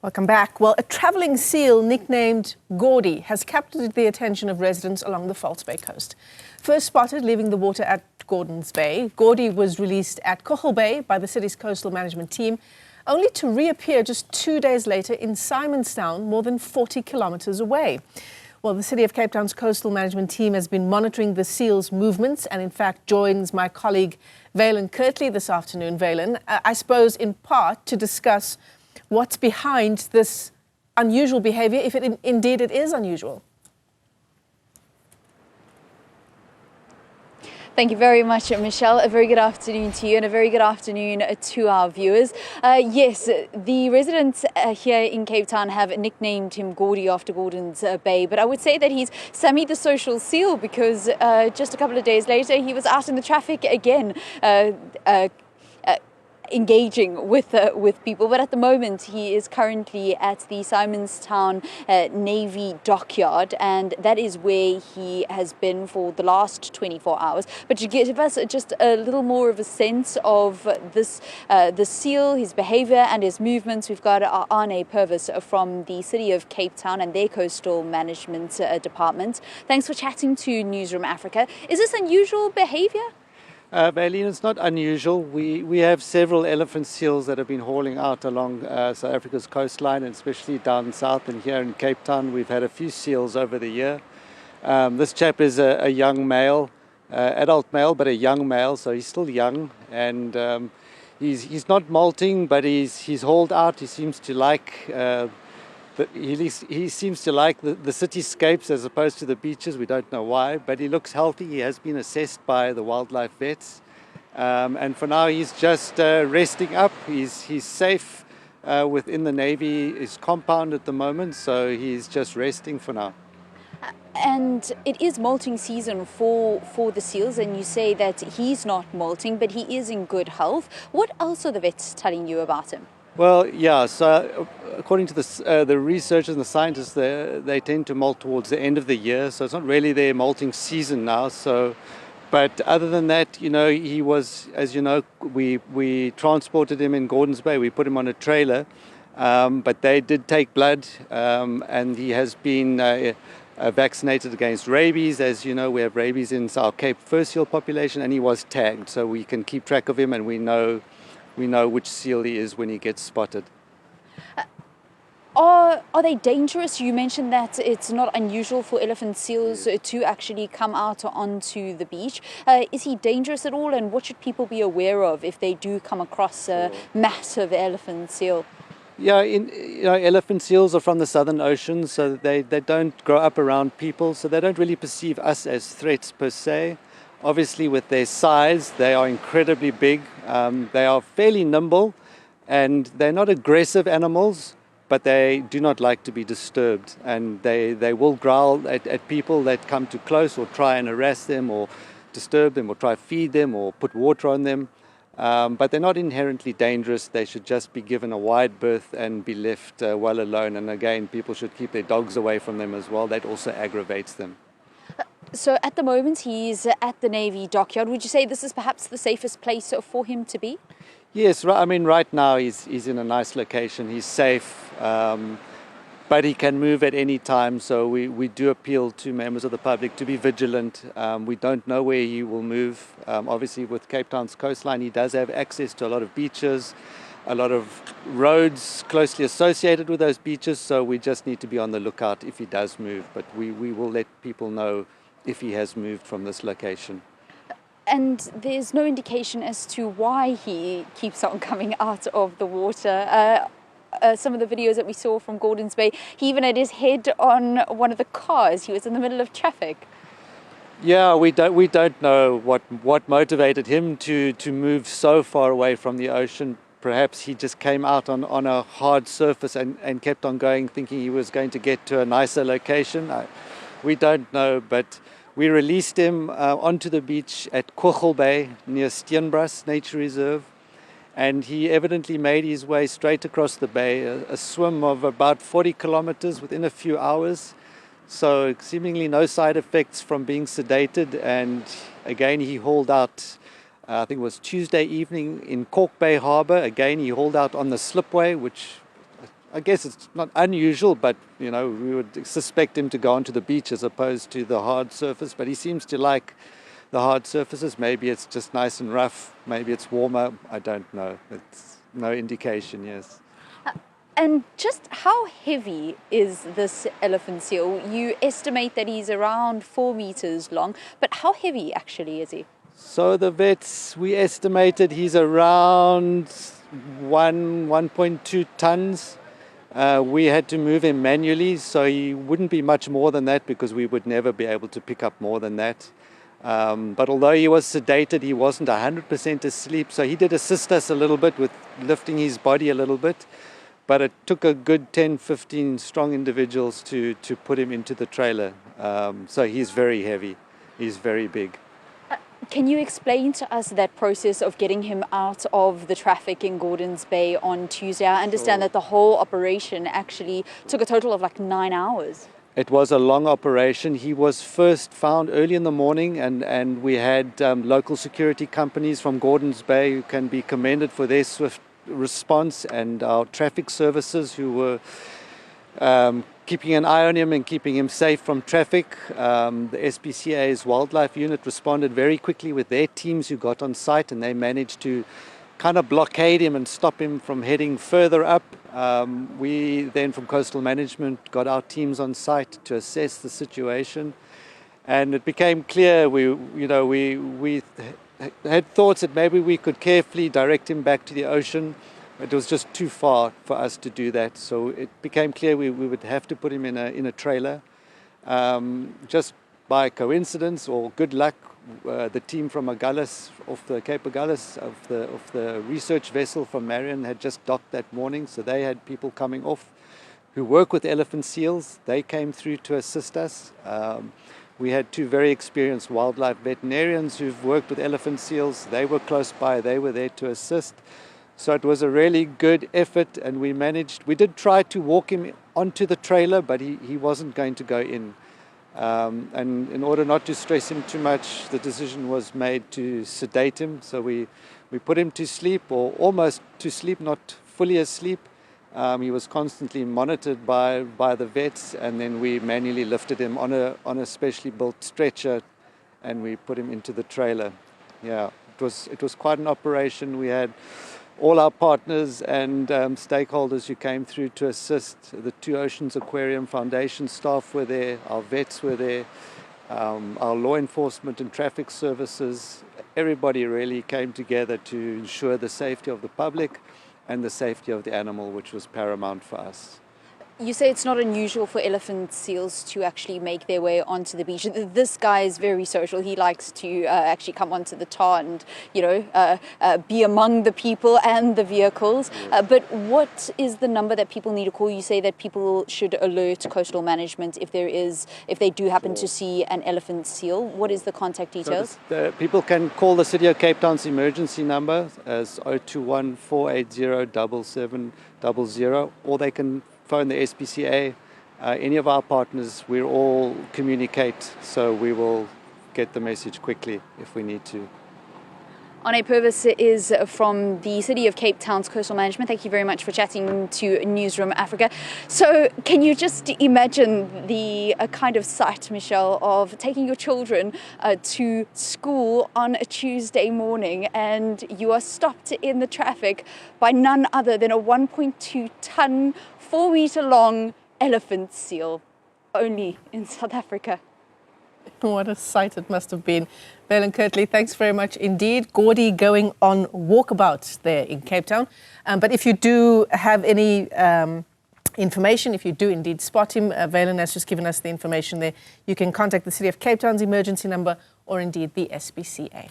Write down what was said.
Welcome back. Well, a travelling seal nicknamed Gordy has captured the attention of residents along the False Bay coast. First spotted leaving the water at Gordon's Bay, Gordy was released at Kogel Bay by the city's coastal management team, only to reappear just 2 days later in Simonstown, more than 40 kilometres away. Well, the City of Cape Town's coastal management team has been monitoring the seal's movements and in fact joins my colleague Vaylen Kirtley this afternoon. Vaylen, I suppose in part to discuss what's behind this unusual behaviour, if indeed it is unusual. Thank you very much, Michelle. A very good afternoon to you and a very good afternoon to our viewers. Yes, the residents here in Cape Town have nicknamed him Gordy after Gordon's Bay, but I would say that he's Sammy the social seal because just a couple of days later he was out in the traffic again. Engaging with people, but at the moment he is currently at the Simonstown Navy dockyard, and that is where he has been for the last 24 hours. But to give us just a little more of a sense of this, the seal, his behaviour and his movements, we've got Arne Purves from the City of Cape Town and their coastal management department. Thanks for chatting to Newzroom Afrika. Is this unusual behaviour? Vaylen, it's not unusual. We have several elephant seals that have been hauling out along South Africa's coastline, and especially down south and here in Cape Town. We've had a few seals over the year. This chap is a young male, adult male, but a young male, so he's still young. And he's not molting, but he's hauled out. He seems to like he seems to like the cityscapes as opposed to the beaches. We don't know why, but he looks healthy. He has been assessed by the wildlife vets, and for now he's just resting up. He's safe within the Navy's compound at the moment, so he's just resting for now. And it is molting season for the seals, and you say that he's not molting, but he is in good health. What else are the vets telling you about him? Well, yeah, so according to the researchers and the scientists, they tend to molt towards the end of the year, so it's not really their molting season now. So, but other than that, you know, he was, as you know, we transported him in Gordon's Bay. We put him on a trailer, but they did take blood, and he has been vaccinated against rabies. As you know, we have rabies in our Cape fur seal population, and he was tagged, so we can keep track of him, and we know which seal he is when he gets spotted. Are they dangerous? You mentioned that it's not unusual for elephant seals to actually come out onto the beach. Is he dangerous at all, and what should people be aware of if they do come across a massive elephant seal? Yeah, elephant seals are from the Southern Ocean, so they don't grow up around people, so they don't really perceive us as threats per se. Obviously, with their size, they are incredibly big. They are fairly nimble, and they're not aggressive animals, but they do not like to be disturbed. And they will growl at people that come too close or try and harass them or disturb them or try to feed them or put water on them. But they're not inherently dangerous. They should just be given a wide berth and be left well alone. And again, people should keep their dogs away from them as well. That also aggravates them. So at the moment he's at the Navy dockyard. Would you say this is perhaps the safest place for him to be? Yes, I mean right now he's in a nice location. He's safe, but he can move at any time. So we do appeal to members of the public to be vigilant. We don't know where he will move. Obviously with Cape Town's coastline, he does have access to a lot of beaches, a lot of roads closely associated with those beaches. So we just need to be on the lookout if he does move. But we will let people know if he has moved from this location. And there's no indication as to why he keeps on coming out of the water. Some of the videos that we saw from Gordon's Bay, he even had his head on one of the cars. He was in the middle of traffic. Yeah, we don't know what motivated him to move so far away from the ocean. Perhaps he just came out on a hard surface and kept on going, thinking he was going to get to a nicer location. We don't know, but we released him onto the beach at Kogel Bay near Steenbras Nature Reserve, and he evidently made his way straight across the bay, a swim of about 40 kilometres within a few hours. So seemingly no side effects from being sedated, and again he hauled out, I think it was Tuesday evening in Kogel Bay Harbour. Again he hauled out on the slipway, which I guess it's not unusual, but we would suspect him to go onto the beach as opposed to the hard surface. But he seems to like the hard surfaces. Maybe it's just nice and rough. Maybe it's warmer. I don't know. It's no indication. Yes. And just how heavy is this elephant seal? You estimate that he's around 4 meters long, but how heavy actually is he? So the vets, we estimated he's around 1.2 tons. We had to move him manually, so he wouldn't be much more than that because we would never be able to pick up more than that. But although he was sedated, he wasn't 100% asleep, so he did assist us a little bit with lifting his body a little bit. But it took a good 10, 15 strong individuals to put him into the trailer. So he's very heavy, he's very big. Can you explain to us that process of getting him out of the traffic in Gordon's Bay on Tuesday? I understand that the whole operation actually took a total of like 9 hours. It was a long operation. He was first found early in the morning, and we had local security companies from Gordon's Bay who can be commended for their swift response, and our traffic services who were keeping an eye on him and keeping him safe from traffic. The SPCA's wildlife unit responded very quickly with their teams who got on site, and they managed to kind of blockade him and stop him from heading further up. We then from coastal management got our teams on site to assess the situation, and it became clear we had thoughts that maybe we could carefully direct him back to the ocean. It was just too far for us to do that, so it became clear we would have to put him in a trailer. Just by coincidence or good luck, the team from Agulhas, off the Cape Agulhas, of the research vessel from Marion, had just docked that morning, so they had people coming off who work with elephant seals. They came through to assist us. We had 2 very experienced wildlife veterinarians who've worked with elephant seals. They were close by, they were there to assist. So it was a really good effort, and we did try to walk him onto the trailer, but he wasn't going to go in. And in order not to stress him too much, the decision was made to sedate him. So we put him to sleep, or almost to sleep, not fully asleep. He was constantly monitored by the vets, and then we manually lifted him on a specially built stretcher, and we put him into the trailer. Yeah, it was quite an operation. We had all our partners and stakeholders who came through to assist. The 2 Oceans Aquarium Foundation staff were there, our vets were there, our law enforcement and traffic services. Everybody really came together to ensure the safety of the public and the safety of the animal, which was paramount for us. You say it's not unusual for elephant seals to actually make their way onto the beach. This guy is very social. He likes to actually come onto the tar and, be among the people and the vehicles. But what is the number that people need to call? You say that people should alert coastal management if they do happen to see an elephant seal. What is the contact details? So people can call the City of Cape Town's emergency number as 021 480 7700, or they can phone the SPCA, any of our partners. We all communicate, so we will get the message quickly if we need to. Arne Purves is from the City of Cape Town's Coastal Management. Thank you very much for chatting to Newzroom Afrika. So can you just imagine the kind of sight, Michelle, of taking your children to school on a Tuesday morning, and you are stopped in the traffic by none other than a 1.2 ton, 4 meter long elephant seal, only in South Africa. What a sight it must have been. Vaylen Kirtley, thanks very much indeed. Gordy going on walkabouts there in Cape Town. But if you do have any information, if you do indeed spot him, Vaylen has just given us the information there. You can contact the City of Cape Town's emergency number or indeed the SPCA.